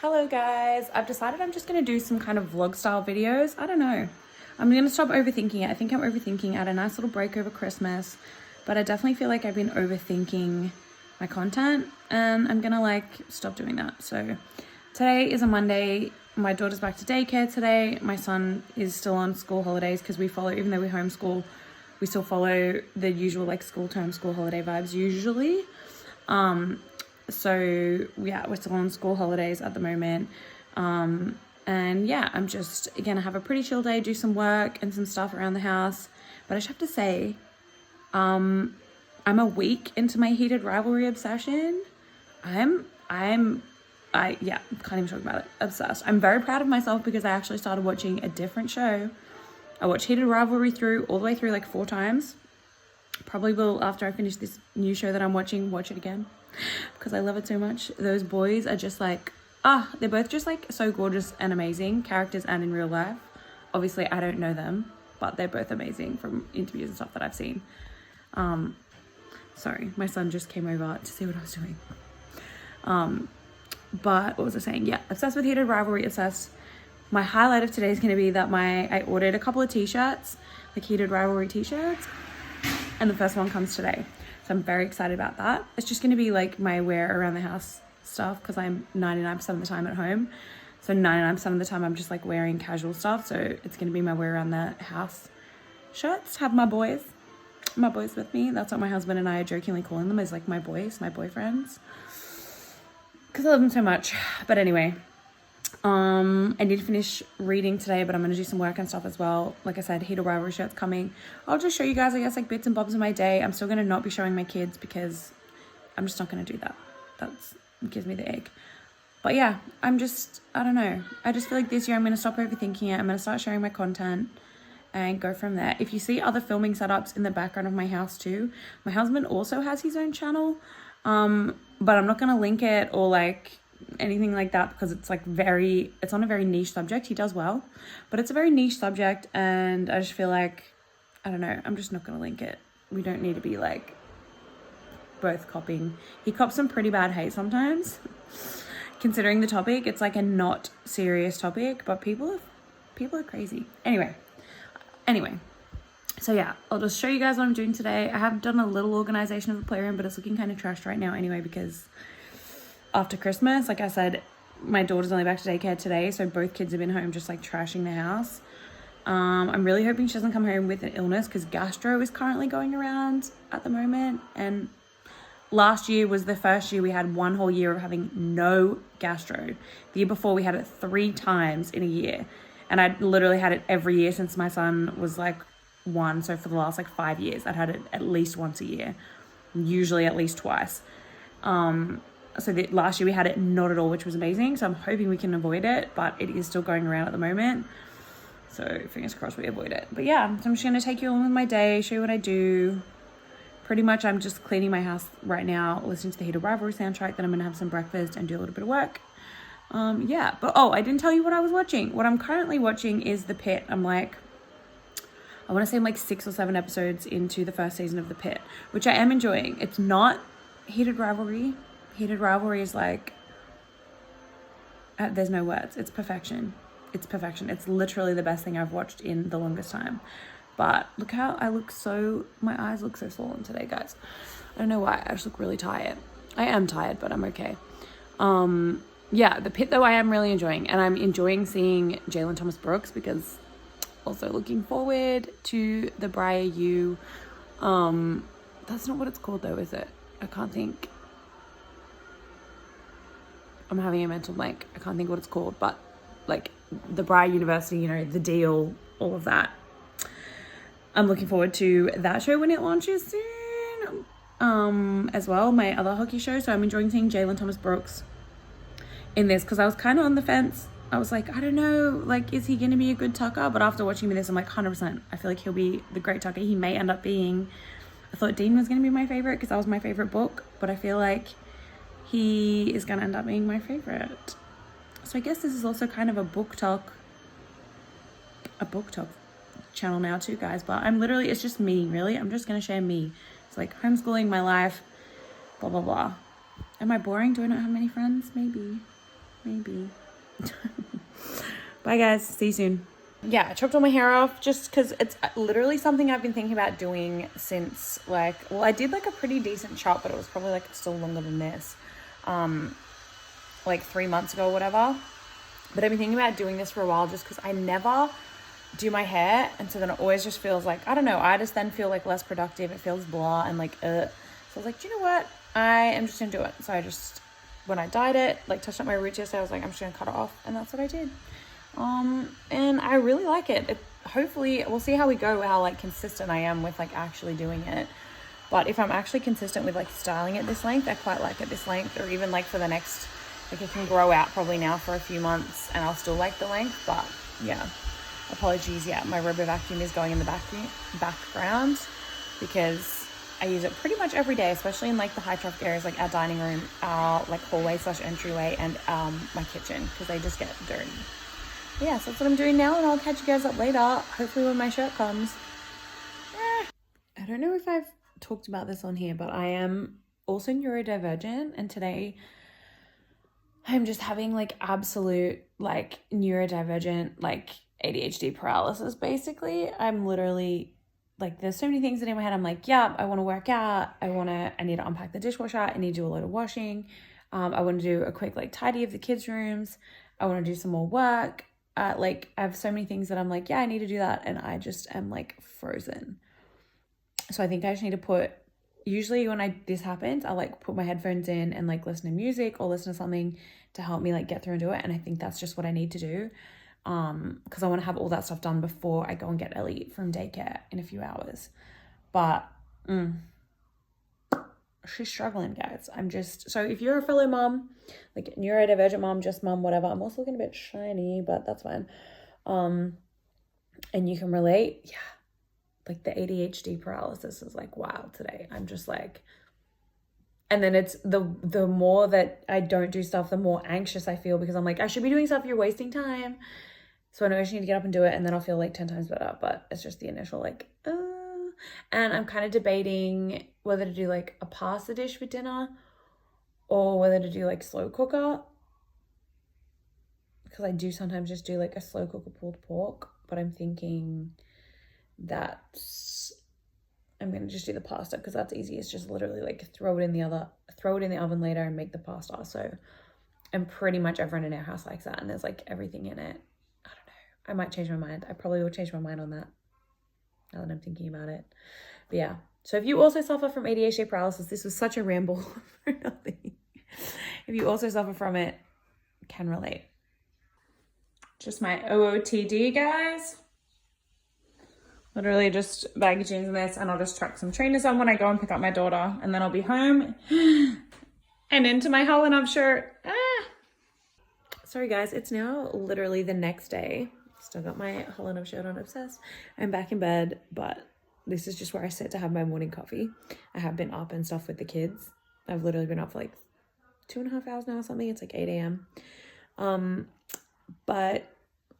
Hello guys, I've decided I'm just going to do some kind of vlog style videos. I don't know. I'm going to stop overthinking it. I think I'm overthinking. I had a nice little break over Christmas, but I definitely feel like I've been overthinking my content and I'm going to stop doing that. So today is a Monday. My daughter's back to daycare today. My son is still on school holidays because we follow, even though we homeschool, we still follow the usual school term, school holiday vibes usually. So yeah, we're still on school holidays at the moment. And yeah, I'm just gonna have a pretty chill day, do some work and some stuff around the house. But I just have to say, I'm a week into my heated rivalry obsession. I can't even talk about it. Obsessed. I'm very proud of myself because I actually started watching a different show. I watched Heated Rivalry all the way through 4 times. Probably will, after I finish this new show that I'm watching, watch it again because I love it so much. Those boys are just they're both just so gorgeous and amazing characters and in real life. Obviously I don't know them, but they're both amazing from interviews and stuff that I've seen. Sorry, my son just came over to see what I was doing. But what was I saying? Yeah, obsessed with Heated Rivalry, obsessed. My highlight of today is going to be that I ordered a couple of t-shirts, Heated Rivalry t-shirts, and the first one comes today. So I'm very excited about that. It's just going to be my wear around the house stuff because I'm 99% of the time at home. So 99% of the time I'm just wearing casual stuff. So it's going to be my wear around the house shirts. Have my boys with me. That's what my husband and I are jokingly calling them, is my boys, my boyfriends. Because I love them so much. But anyway, I need to finish reading today, but I'm going to do some work and stuff as well. Like I said, Heated Rivalry shirts coming. I'll just show you guys, I guess, bits and bobs of my day. I'm still going to not be showing my kids because I'm just not going to do that. That gives me the ick. But yeah, I don't know. I just feel this year I'm going to stop overthinking it. I'm going to start sharing my content and go from there. If you see other filming setups in the background of my house too, my husband also has his own channel. But I'm not going to link it or anything like that because it's it's on a very niche subject. He does well, but it's a very niche subject and I just feel I don't know, I'm just not going to link it. We don't need to be both copying. He cops some pretty bad hate sometimes considering the topic. It's a not serious topic, but people are crazy. Anyway, so yeah, I'll just show you guys what I'm doing today. I have done a little organization of the playroom, but it's looking kind of trashed right now anyway because after Christmas, like I said, my daughter's only back to daycare today, so both kids have been home just trashing the house. I'm really hoping she doesn't come home with an illness because gastro is currently going around at the moment, and last year was the first year we had one whole year of having no gastro. The year before we had it 3 times in a year, and I'd literally had it every year since my son was 1, so for the last 5 years I'd had it at least once a year, usually at least twice. So last year we had it not at all, which was amazing. So I'm hoping we can avoid it, but it is still going around at the moment. So fingers crossed we avoid it. But yeah, so I'm just going to take you along with my day, show you what I do. Pretty much I'm just cleaning my house right now, listening to the Heated Rivalry soundtrack. Then I'm going to have some breakfast and do a little bit of work. I didn't tell you what I was watching. What I'm currently watching is The Pitt. I want to say I'm 6 or 7 episodes into the first season of The Pitt, which I am enjoying. It's not Heated Rivalry. Heated Rivalry is there's no words. It's perfection. It's perfection. It's literally the best thing I've watched in the longest time. But look how my eyes look so swollen today, guys. I don't know why. I just look really tired. I am tired, but I'm okay. Yeah, The Pitt though I am really enjoying, and I'm enjoying seeing Jalen Thomas Brooks because also looking forward to the Briar U. That's not what it's called though, is it? I can't think. I'm having a mental blank. I can't think what it's called, but the Briar University, The Deal, all of that. I'm looking forward to that show when it launches soon. As well, my other hockey show. So I'm enjoying seeing Jalen Thomas Brooks in this because I was kind of on the fence. I was I don't know, is he going to be a good Tucker? But after watching this, I'm 100%. I feel he'll be the great Tucker. He may end up being, I thought Dean was going to be my favorite because that was my favorite book, but I feel he is going to end up being my favorite. So I guess this is also kind of a book talk channel now too, guys. But it's just me, really. I'm just going to share me. It's homeschooling, my life, blah, blah, blah. Am I boring? Do I not have many friends? Maybe. Bye guys, see you soon. Yeah, I chopped all my hair off just because it's literally something I've been thinking about doing since like, well, I did like a pretty decent chop, but it was probably like still longer than this, like 3 months ago or whatever. But I've been thinking about doing this for a while just because I never do my hair, and so then it always just feels like, I don't know, I just then feel like less productive. It feels blah and like So I was like, do you know what, I am just gonna do it. So I just, when I dyed it, like touched up my roots yesterday, I was like, I'm just gonna cut it off, and that's what I did. And I really like it. Hopefully we'll see how we go, how like consistent I am with like actually doing it. But if I'm actually consistent with like styling it this length, I quite like it this length, or even like for the next, like it can grow out probably now for a few months and I'll still like the length. But yeah, apologies. Yeah, my Robo vacuum is going in the background because I use it pretty much every day, especially in like the high traffic areas, like our dining room, our like hallway / entryway, and my kitchen, because they just get dirty. But yeah, so that's what I'm doing now, and I'll catch you guys up later, hopefully when my shirt comes. I don't know if I've talked about this on here, but I am also neurodivergent, and today I'm just having like absolute like neurodivergent like ADHD paralysis. Basically, I'm literally like, there's so many things in my head. I'm like, yeah, I want to work out, I need to unpack the dishwasher, I need to do a lot of washing, I want to do a quick like tidy of the kids' rooms, I want to do some more work. Like I have so many things that I'm like, yeah, I need to do that, and I just am like frozen. So I think I just need to usually when this happens, I like put my headphones in and like listen to music or listen to something to help me like get through and do it. And I think that's just what I need to do. Because I want to have all that stuff done before I go and get Ellie from daycare in a few hours. But she's struggling, guys. So if you're a fellow mom, like neurodivergent mom, just mom, whatever, I'm also looking a bit shiny, but that's fine. And you can relate, yeah. Like the ADHD paralysis is like wild today. I'm just like, and then it's the more that I don't do stuff, the more anxious I feel, because I'm like, I should be doing stuff, you're wasting time. So I know I just need to get up and do it, and then I'll feel like 10 times better. But it's just the initial like, and I'm kind of debating whether to do like a pasta dish for dinner or whether to do like slow cooker, because I do sometimes just do like a slow cooker pulled pork, but I'm thinking that I'm gonna just do the pasta because that's easy. It's just literally like throw it in the oven later and make the pasta. So, and pretty much everyone in our house likes that, and there's like everything in it. I don't know, I might change my mind. I probably will change my mind on that now that I'm thinking about it. But yeah, so if you also suffer from ADHD paralysis, this was such a ramble for nothing. If you also suffer from it, can relate. Just my OOTD, guys. Literally just baggy jeans in this, and I'll just chuck some trainers on when I go and pick up my daughter, and then I'll be home and into my Helen Up shirt. Sorry guys, it's now literally the next day. Still got my Helen Up shirt on, obsessed. I'm back in bed, but this is just where I sit to have my morning coffee. I have been up and stuff with the kids. I've literally been up for like 2.5 hours now or something. It's like 8 a.m. But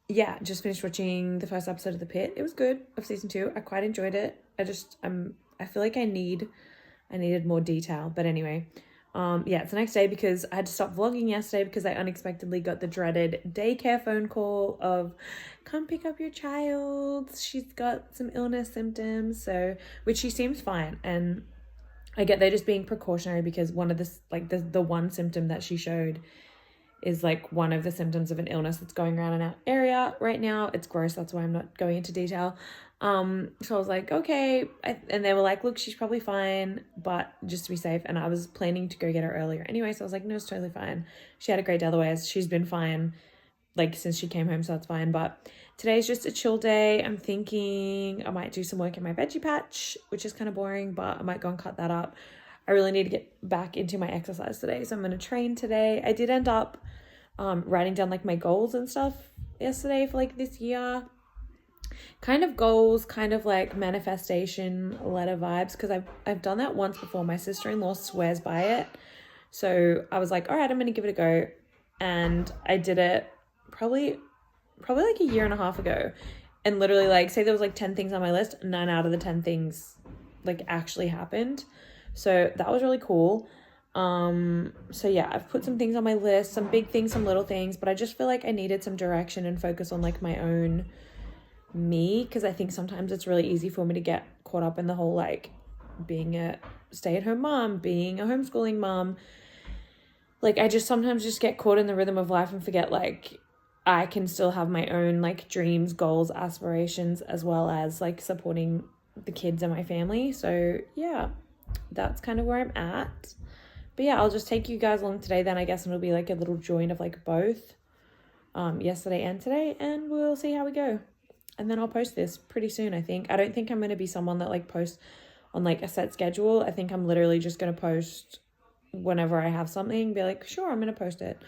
yeah, just finished watching the first episode of The Pit. It was good, of season 2. I quite enjoyed it. I feel like I needed more detail. But anyway, yeah, it's the next day because I had to stop vlogging yesterday because I unexpectedly got the dreaded daycare phone call of, come pick up your child, she's got some illness symptoms. So, which she seems fine, and I get they're just being precautionary because one of the one symptom that she showed is like one of the symptoms of an illness that's going around in our area right now. It's gross, that's why I'm not going into detail. So I was like, okay, and they were like, look, she's probably fine, but just to be safe. And I was planning to go get her earlier anyway, so I was like, no, it's totally fine. She had a great day otherwise. She's been fine like since she came home, so that's fine. But today's just a chill day. I'm thinking I might do some work in my veggie patch, which is kind of boring, but I might go and cut that up. I really need to get back into my exercise today, so I'm going to train today. I did end up writing down like my goals and stuff yesterday for like this year. Kind of goals, kind of like manifestation letter vibes, because I've done that once before. My sister-in-law swears by it. So I was like, all right, I'm going to give it a go. And I did it probably like a year and a half ago. And literally like, say there was like 10 things on my list, 9 out of the 10 things like actually happened. So that was really cool. So yeah, I've put some things on my list, some big things, some little things, but I just feel like I needed some direction and focus on like my own me, because I think sometimes it's really easy for me to get caught up in the whole like being a stay-at-home mom, being a homeschooling mom. Like I just sometimes just get caught in the rhythm of life and forget like I can still have my own like dreams, goals, aspirations, as well as like supporting the kids and my family. So yeah, that's kind of where I'm at. But yeah, I'll just take you guys along today then, I guess, and it'll be like a little joint of like both yesterday and today, and we'll see how we go. And then I'll post this pretty soon, I think. I don't think I'm going to be someone that like posts on like a set schedule. I think I'm literally just going to post whenever I have something, be like, sure, I'm going to post it.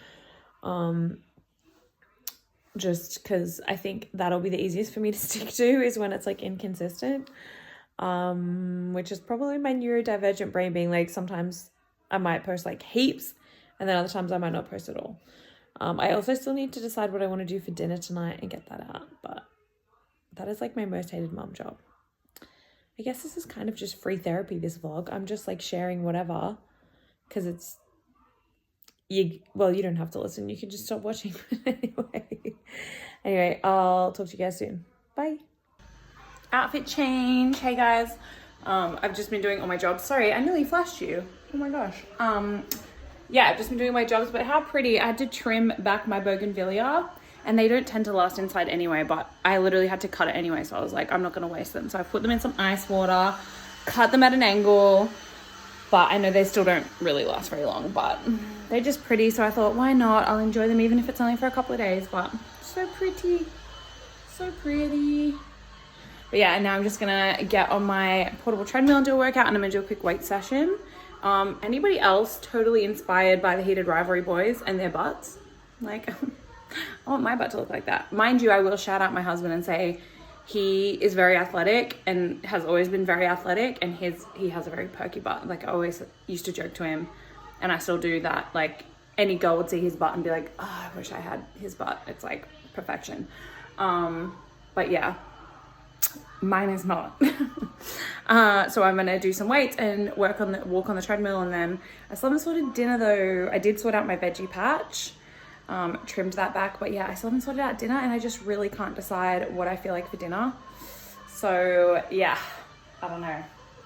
Just because I think that'll be the easiest for me to stick to is when it's like inconsistent, which is probably my neurodivergent brain being like, sometimes I might post like heaps and then other times I might not post at all. I also still need to decide what I want to do for dinner tonight and get that out, but that is like my most hated mom job. I guess this is kind of just free therapy, this vlog. I'm just like sharing whatever, because it's, you don't have to listen. You can just stop watching. Anyway, I'll talk to you guys soon. Bye. Outfit change. Hey guys. I've just been doing all my jobs. Sorry, I nearly flashed you. Oh my gosh. Yeah, I've just been doing my jobs, but how pretty. I had to trim back my bougainvillea, and they don't tend to last inside anyway, but I literally had to cut it anyway, so I was like, I'm not going to waste them. So I put them in some ice water, cut them at an angle, but I know they still don't really last very long, but they're just pretty, so I thought, why not? I'll enjoy them even if it's only for a couple of days, but so pretty. So pretty. But yeah, and now I'm just going to get on my portable treadmill and do a workout, and I'm going to do a quick weight session. Anybody else totally inspired by the Heated Rivalry boys and their butts? Like, I want my butt to look like that. Mind you, I will shout out my husband and say he is very athletic and has always been very athletic, and he has a very perky butt. Like, I always used to joke to him, and I still do that. Like, any girl would see his butt and be like, oh, I wish I had his butt. It's like perfection. But yeah, mine is not. So I'm gonna do some weights and walk on the treadmill, and then I still haven't sorted dinner though. I did sort out my veggie patch, trimmed that back, but yeah, I still haven't sorted out dinner, and I just really can't decide what I feel like for dinner. So yeah, I don't know.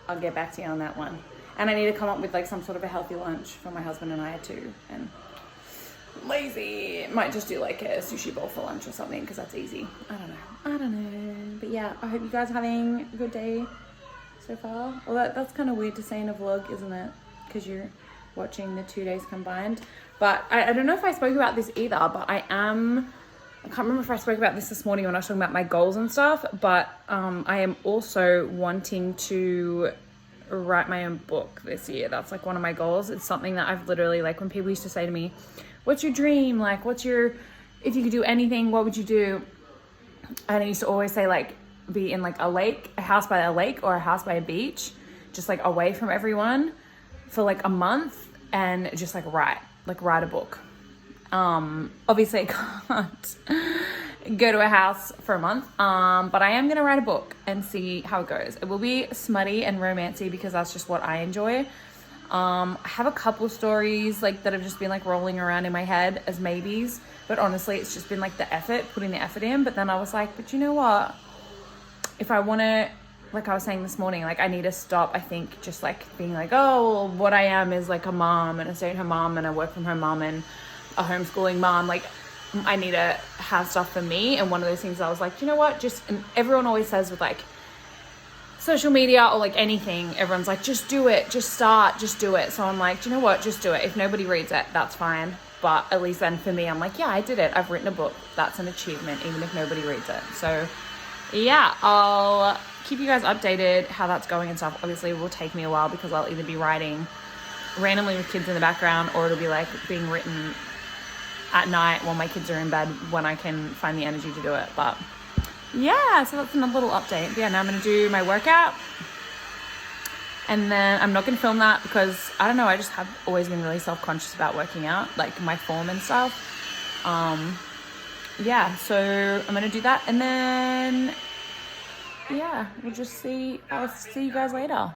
I'll get back to you on that one. And I need to come up with like some sort of a healthy lunch for my husband and I too. And lazy, might just do like a sushi bowl for lunch or something, because that's easy. I don't know. But yeah, I hope you guys are having a good day so far. Well, that's kind of weird to say in a vlog, isn't it? Because you're watching the 2 days combined. But I don't know if I spoke about this either, but I can't remember if I spoke about this morning when I was talking about my goals and stuff, but I am also wanting to write my own book this year. That's like one of my goals. It's something that I've literally, like, when people used to say to me, what's your dream? Like, if you could do anything, what would you do? And I used to always say, like, be in like a house by a lake or a house by a beach, just like away from everyone for like a month, and just like write a book. Obviously I can't go to a house for a month, but I am gonna write a book and see how it goes. It will be smutty and romancy because that's just what I enjoy. I have a couple stories like that have just been like rolling around in my head as maybes, but honestly it's just been like putting the effort in. But then I was like, but you know what, if I want to, like I was saying this morning, like I need to stop, I think, just like being like, oh, well, what I am is like a mom and a stay-at-home mom and a work from home mom and a homeschooling mom. Like, I need to have stuff for me. And one of those things I was like, you know what, and everyone always says with like social media or like anything, everyone's like, just do it, just start, just do it. So I'm like, you know what, just do it. If nobody reads it, that's fine. But at least then for me, I'm like, yeah, I did it. I've written a book. That's an achievement, even if nobody reads it. So yeah, I'll keep you guys updated how that's going and stuff. Obviously it will take me a while because I'll either be writing randomly with kids in the background, or it'll be like being written at night while my kids are in bed when I can find the energy to do it. But yeah, so that's a little update. But yeah, now I'm going to do my workout, and then I'm not going to film that because I don't know, I just have always been really self-conscious about working out, like my form and stuff. Yeah, so I'm going to do that, and then yeah, I'll see you guys later.